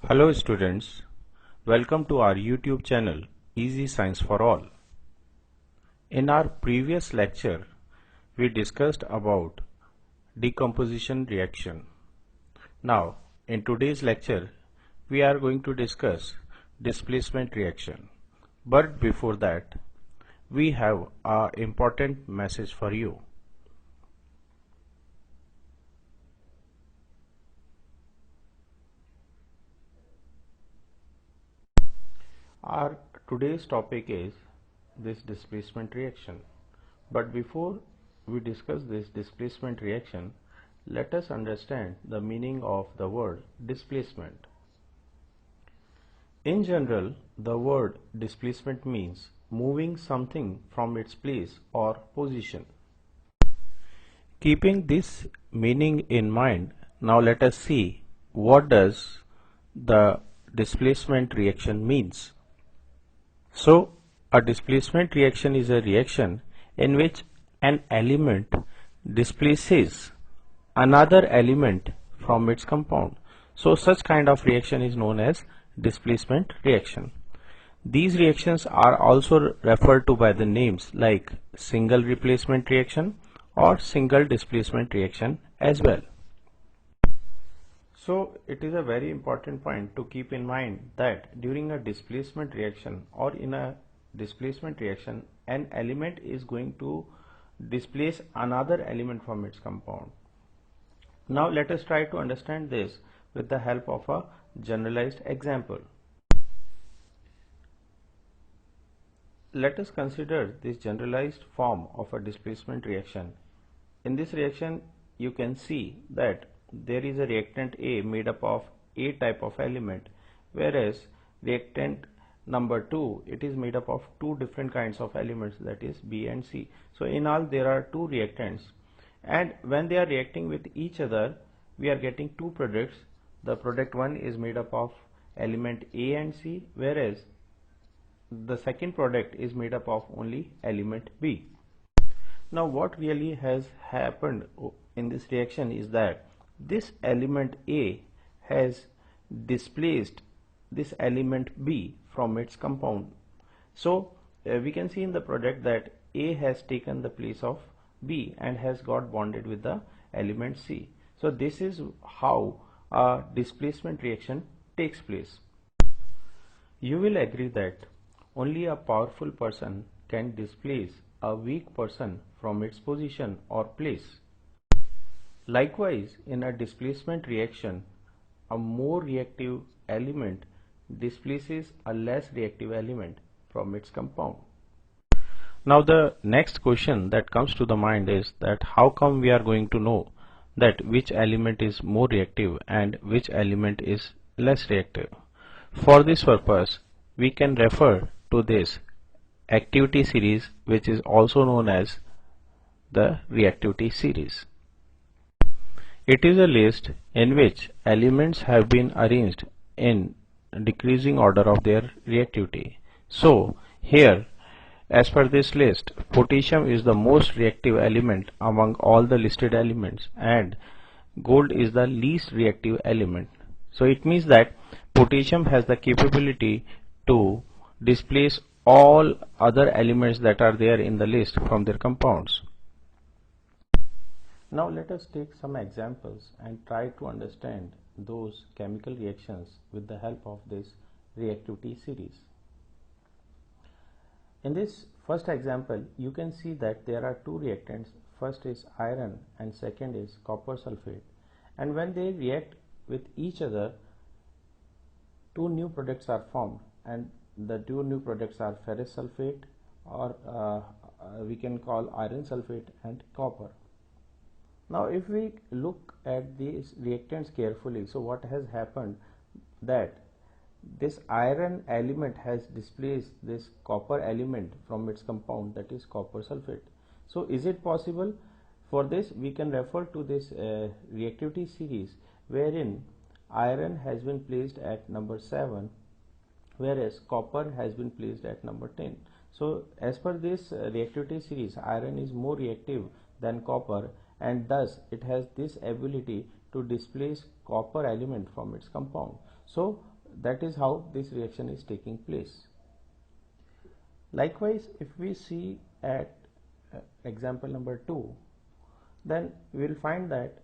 Hello students, welcome to our YouTube channel Easy Science for All. In our previous lecture, we discussed about decomposition reaction. Now, in today's lecture, we are going to discuss displacement reaction. But before that, we have an important message for you. Our today's topic is this displacement reaction. But before we discuss this displacement reaction, let us understand the meaning of the word displacement. In general, the word displacement means moving something from its place or position. Keeping this meaning in mind, now let us see what does the displacement reaction means. So, a displacement reaction is a reaction in which an element displaces another element from its compound. So, such kind of reaction is known as displacement reaction. These reactions are also referred to by the names like single replacement reaction or single displacement reaction as well. So it is a very important point to keep in mind that during a displacement reaction or in a displacement reaction, an element is going to displace another element from its compound. Now let us try to understand this with the help of a generalized example. Let us consider this generalized form of a displacement reaction. In this reaction, you can see that there is a reactant A made up of A type of element, whereas reactant number 2, it is made up of two different kinds of elements, that is B and C. So in all there are two reactants, and when they are reacting with each other, we are getting two products. The product 1 is made up of element A and C, whereas the second product is made up of only element B. Now what really has happened in this reaction is that this element A has displaced this element B from its compound. So we can see in the product that A has taken the place of B and has got bonded with the element C. So this is how a displacement reaction takes place. You will agree that only a powerful person can displace a weak person from its position or place. Likewise, in a displacement reaction, a more reactive element displaces a less reactive element from its compound. Now the next question that comes to the mind is that how come we are going to know that which element is more reactive and which element is less reactive? For this purpose, we can refer to this activity series, which is also known as the reactivity series. It is a list in which elements have been arranged in decreasing order of their reactivity. So here, as per this list, potassium is the most reactive element among all the listed elements and gold is the least reactive element. So it means that potassium has the capability to displace all other elements that are there in the list from their compounds. Now let us take some examples and try to understand those chemical reactions with the help of this reactivity series. In this first example, you can see that there are two reactants. First is iron and second is copper sulfate, and when they react with each other, two new products are formed, and the two new products are ferrous sulfate, or we can call iron sulfate, and copper. Now if we look at these reactants carefully, so what has happened that this iron element has displaced this copper element from its compound, that is copper sulfate. So is it possible? For this we can refer to this reactivity series wherein iron has been placed at number 7 whereas copper has been placed at number 10. So as per this reactivity series, iron is more reactive than copper and thus it has this ability to displace copper element from its compound. So that is how this reaction is taking place. Likewise, if we see at example number 2, then we will find that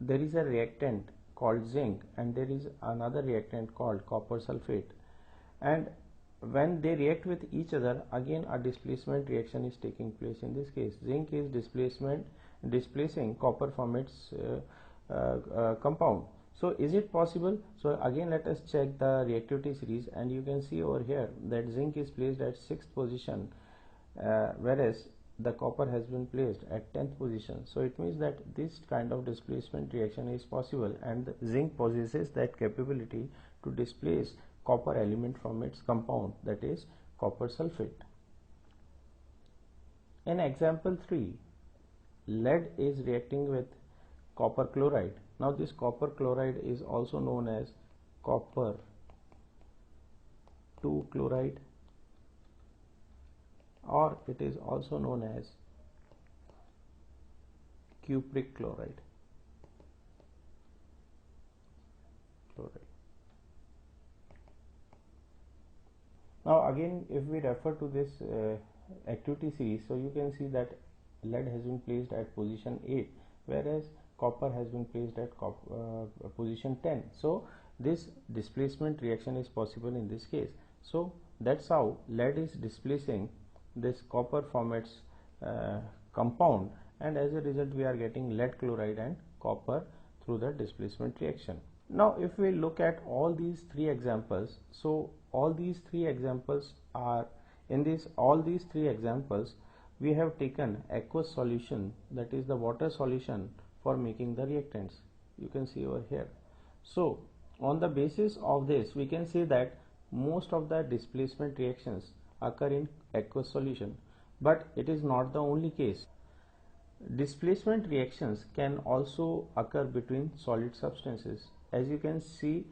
there is a reactant called zinc and there is another reactant called copper sulfate, and when they react with each other, again a displacement reaction is taking place. In this case, zinc is displacing copper from its compound. So is it possible? So again let us check the reactivity series, and you can see over here that zinc is placed at 6th position, whereas the copper has been placed at 10th position. So it means that this kind of displacement reaction is possible, and the zinc possesses that capability to displace copper element from its compound, that is copper sulfate. In example 3, lead is reacting with copper chloride. Now this copper chloride is also known as copper 2 chloride, or it is also known as cupric chloride. Now again, if we refer to this activity series, so you can see that lead has been placed at position 8, whereas copper has been placed at position 10. So this displacement reaction is possible in this case. So that's how lead is displacing this copper from its compound, and as a result we are getting lead chloride and copper through the displacement reaction. Now if we look at all these three examples, so all these three examples are all these three examples we have taken aqueous solution, that is the water solution, for making the reactants. You can see over here. So on the basis of this we can say that most of the displacement reactions occur in aqueous solution, but it is not the only case. Displacement reactions can also occur between solid substances. As you can see,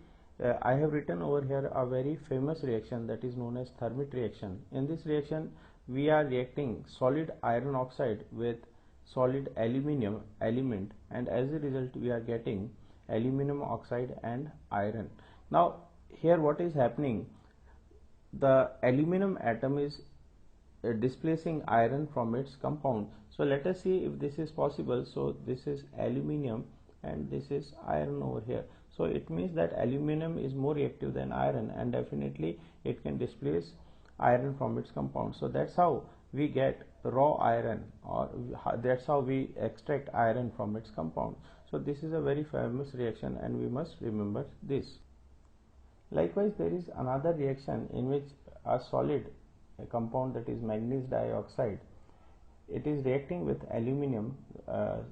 I have written over here a very famous reaction that is known as Thermit reaction. In this reaction we are reacting solid iron oxide with solid aluminium element, and as a result we are getting aluminum oxide and iron. Now here what is happening, the aluminum atom is displacing iron from its compound. So let us see if this is possible. So this is aluminium and this is iron over here. So it means that aluminum is more reactive than iron, and definitely it can displace iron from its compound. So that's how we get raw iron, or that's how we extract iron from its compound. So this is a very famous reaction and we must remember this. Likewise, there is another reaction in which a solid compound, that is manganese dioxide, it is reacting with aluminum,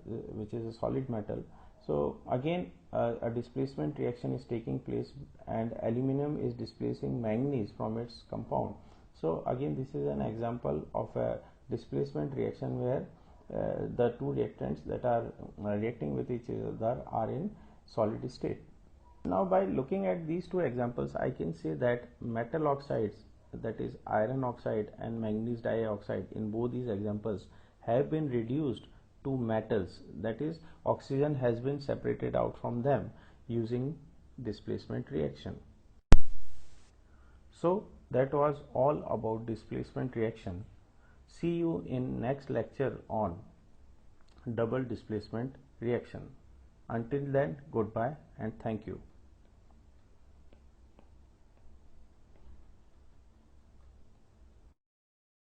which is a solid metal. So again a displacement reaction is taking place and aluminum is displacing manganese from its compound. So again this is an example of a displacement reaction where the two reactants that are reacting with each other are in solid state. Now by looking at these two examples, I can say that metal oxides, that is iron oxide and manganese dioxide, in both these examples have been reduced to metals, that is oxygen has been separated out from them using displacement reaction. So that was all about displacement reaction. See you in next lecture on double displacement reaction. Until then, goodbye and thank you.